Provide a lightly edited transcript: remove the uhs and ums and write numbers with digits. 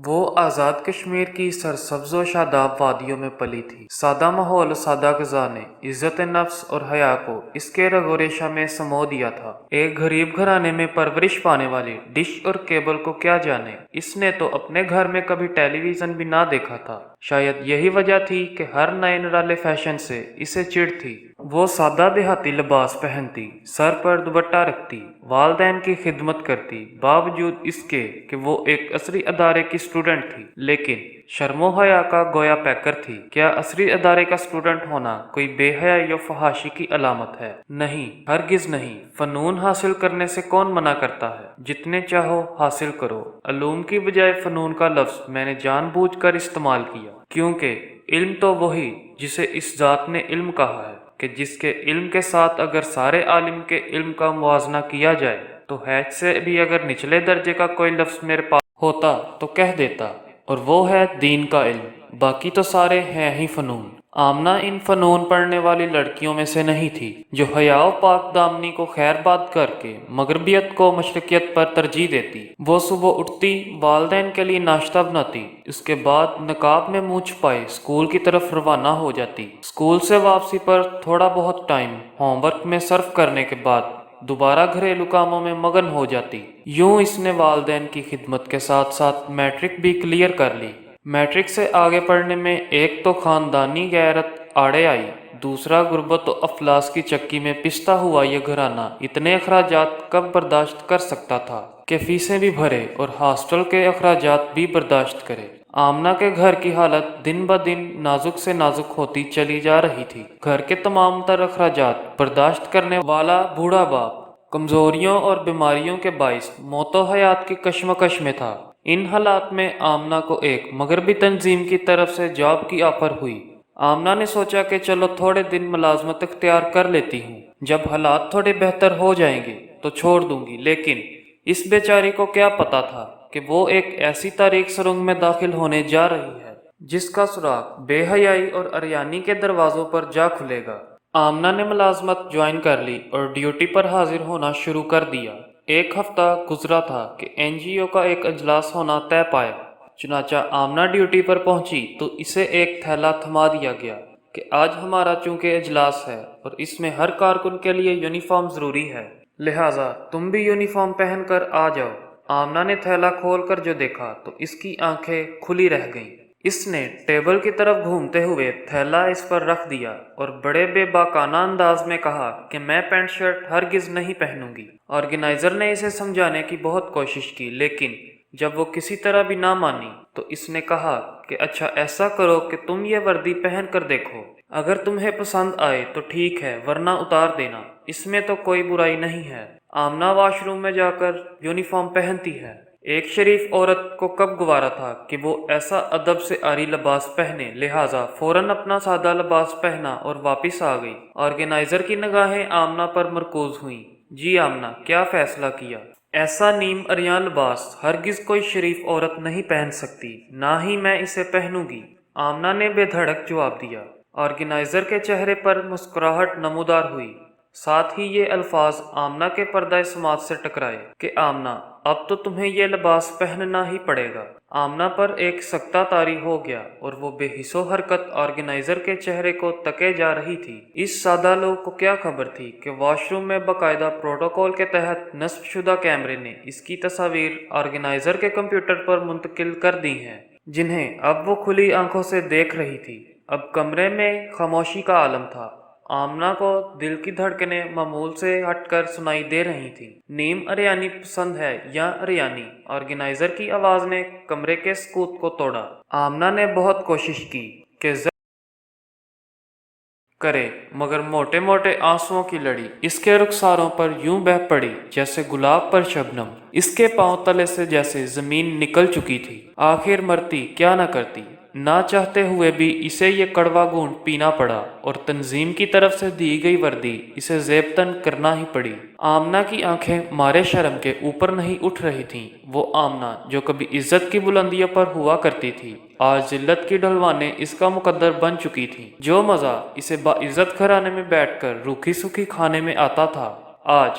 وہ آزاد کشمیر کی سرسبز و شاداب وادیوں میں پلی تھی۔ سادہ ماحول و سادہ غذا نے عزت نفس اور حیا کو اس کے رگ و ریشہ میں سمو دیا تھا۔ ایک غریب گھرانے میں پرورش پانے والی ڈش اور کیبل کو کیا جانے، اس نے تو اپنے گھر میں کبھی ٹیلی ویژن بھی نہ دیکھا تھا۔ شاید یہی وجہ تھی کہ ہر نئے نرالے فیشن سے اسے چڑ تھی۔ وہ سادہ دیہاتی لباس پہنتی، سر پر دوپٹہ رکھتی، والدین کی خدمت کرتی، باوجود اس کے کہ وہ ایک عصری ادارے کی اسٹوڈنٹ تھی، لیکن شرم و حیا کا گویا پیکر تھی۔ کیا عصری ادارے کا اسٹوڈنٹ ہونا کوئی بے حیائی و فحاشی کی علامت ہے؟ نہیں، ہرگز نہیں۔ فنون حاصل کرنے سے کون منع کرتا ہے؟ جتنے چاہو حاصل کرو۔ علوم کی بجائے فنون کا لفظ میں نے جان بوجھ کر استعمال کیا، کیونکہ علم تو وہی جسے اس ذات نے علم کہا ہے کہ جس کے علم کے ساتھ اگر سارے عالم کے علم کا موازنہ کیا جائے تو حیث سے بھی اگر نچلے درجے کا کوئی لفظ میرے پاس ہوتا تو کہہ دیتا، اور وہ ہے دین کا علم، باقی تو سارے ہیں ہی فنون۔ آمنہ ان فنون پڑھنے والی لڑکیوں میں سے نہیں تھی جو حیا و پاک دامنی کو خیر بات کر کے مغربیت کو مشرقیت پر ترجیح دیتی۔ وہ صبح اٹھتی، والدین کے لیے ناشتہ بناتی، اس کے بعد نقاب میں منہ چھپائے اسکول کی طرف روانہ ہو جاتی۔ اسکول سے واپسی پر تھوڑا بہت ٹائم ہوم ورک میں صرف کرنے کے بعد دوبارہ گھریلو کاموں میں مگن ہو جاتی۔ یوں اس نے والدین کی خدمت کے ساتھ ساتھ میٹرک بھی کلیئر کر لی۔ میٹرک سے آگے پڑھنے میں ایک تو خاندانی غیرت آڑے آئی، دوسرا غربت و افلاس کی چکی میں پستا ہوا یہ گھرانہ اتنے اخراجات کب برداشت کر سکتا تھا کہ فیسیں بھی بھرے اور ہاسٹل کے اخراجات بھی برداشت کرے۔ آمنہ کے گھر کی حالت دن بدن نازک سے نازک ہوتی چلی جا رہی تھی۔ گھر کے تمام تر اخراجات برداشت کرنے والا بوڑھا باپ کمزوریوں اور بیماریوں کے باعث موت و حیات کی کشمکش میں تھا۔ ان حالات میں آمنہ کو ایک مغربی تنظیم کی طرف سے جاب کی آفر ہوئی۔ آمنہ نے سوچا کہ چلو تھوڑے دن ملازمت اختیار کر لیتی ہوں، جب حالات تھوڑے بہتر ہو جائیں گے تو چھوڑ دوں گی۔ لیکن اس بیچاری کو کیا پتا تھا کہ وہ ایک ایسی تاریک سرنگ میں داخل ہونے جا رہی ہے جس کا سراغ بے حیائی اور عریانی کے دروازوں پر جا کھلے گا۔ آمنہ نے ملازمت جوائن کر لی اور ڈیوٹی پر حاضر ہونا شروع کر دیا۔ ایک ہفتہ گزرا تھا کہ این جی او کا ایک اجلاس ہونا طے پایا۔ چنانچہ آمنہ ڈیوٹی پر پہنچی تو اسے ایک تھیلا تھما دیا گیا کہ آج ہمارا چونکہ اجلاس ہے اور اس میں ہر کارکن کے لیے یونیفارم ضروری ہے، لہٰذا تم بھی یونیفارم پہن کر آ جاؤ۔ آمنہ نے تھیلا کھول کر جو دیکھا تو اس کی آنکھیں کھلی رہ گئیں۔ اس نے ٹیبل کی طرف گھومتے ہوئے تھیلا اس پر رکھ دیا اور بڑے بے باکانہ انداز میں کہا کہ میں پینٹ شرٹ ہرگز نہیں پہنوں گی۔ آرگنائزر نے اسے سمجھانے کی بہت کوشش کی، لیکن جب وہ کسی طرح بھی نہ مانی تو اس نے کہا کہ اچھا ایسا کرو کہ تم یہ وردی پہن کر دیکھو، اگر تمہیں پسند آئے تو ٹھیک ہے ورنہ اتار دینا، اس میں تو کوئی برائی نہیں ہے۔ آمنہ واش روم میں جا کر یونیفارم پہنتی ہے۔ ایک شریف عورت کو کب گوارا تھا کہ وہ ایسا ادب سے عاری لباس پہنے، لہٰذا فوراً اپنا سادہ لباس پہنا اور واپس آ گئی۔ آرگنائزر کی نگاہیں آمنہ پر مرکوز ہوئیں۔ جی آمنہ، کیا فیصلہ کیا؟ ایسا نیم عریاں لباس ہرگز کوئی شریف عورت نہیں پہن سکتی، نہ ہی میں اسے پہنوں گی، آمنہ نے بے دھڑک جواب دیا۔ آرگنائزر کے چہرے پر مسکراہٹ نمودار ہوئی، ساتھ ہی یہ الفاظ آمنہ کے پردہ سماعت سے ٹکرائے کہ آمنہ اب تو تمہیں یہ لباس پہننا ہی پڑے گا۔ آمنہ پر ایک سکتہ طاری ہو گیا اور وہ بے حس و حرکت آرگنائزر کے چہرے کو تکے جا رہی تھی۔ اس سادہ لوگ کو کیا خبر تھی کہ واش روم میں باقاعدہ پروٹوکول کے تحت نصب شدہ کیمرے نے اس کی تصاویر آرگنائزر کے کمپیوٹر پر منتقل کر دی ہیں، جنہیں اب وہ کھلی آنکھوں سے دیکھ رہی تھی۔ اب کمرے میں خاموشی کا عالم تھا۔ آمنہ کو دل کی دھڑکنیں معمول سے ہٹ کر سنائی دے رہی تھیں۔ نیم عریانی پسند ہے یا عریانی؟ آرگنائزر کی آواز نے کمرے کے سکوت کو توڑا۔ آمنہ نے بہت کوشش کی کہ کرے، مگر موٹے موٹے آنسوؤں کی لڑی اس کے رخساروں پر یوں بہہ پڑی جیسے گلاب پر شبنم۔ اس کے پاؤں تلے سے جیسے زمین نکل چکی تھی۔ آخر مرتی کیا نہ کرتی، نہ چاہتے ہوئے بھی اسے یہ کڑوا گھونٹ پینا پڑا اور تنظیم کی طرف سے دی گئی وردی اسے زیبتن کرنا ہی پڑی۔ آمنہ کی آنکھیں مارے شرم کے اوپر نہیں اٹھ رہی تھیں۔ وہ آمنہ جو کبھی عزت کی بلندیوں پر ہوا کرتی تھی، آج ذلت کی ڈھلوانیں اس کا مقدر بن چکی تھیں۔ جو مزہ اسے باعزت گھرانے میں بیٹھ کر روکھی سوکھی کھانے میں آتا تھا، آج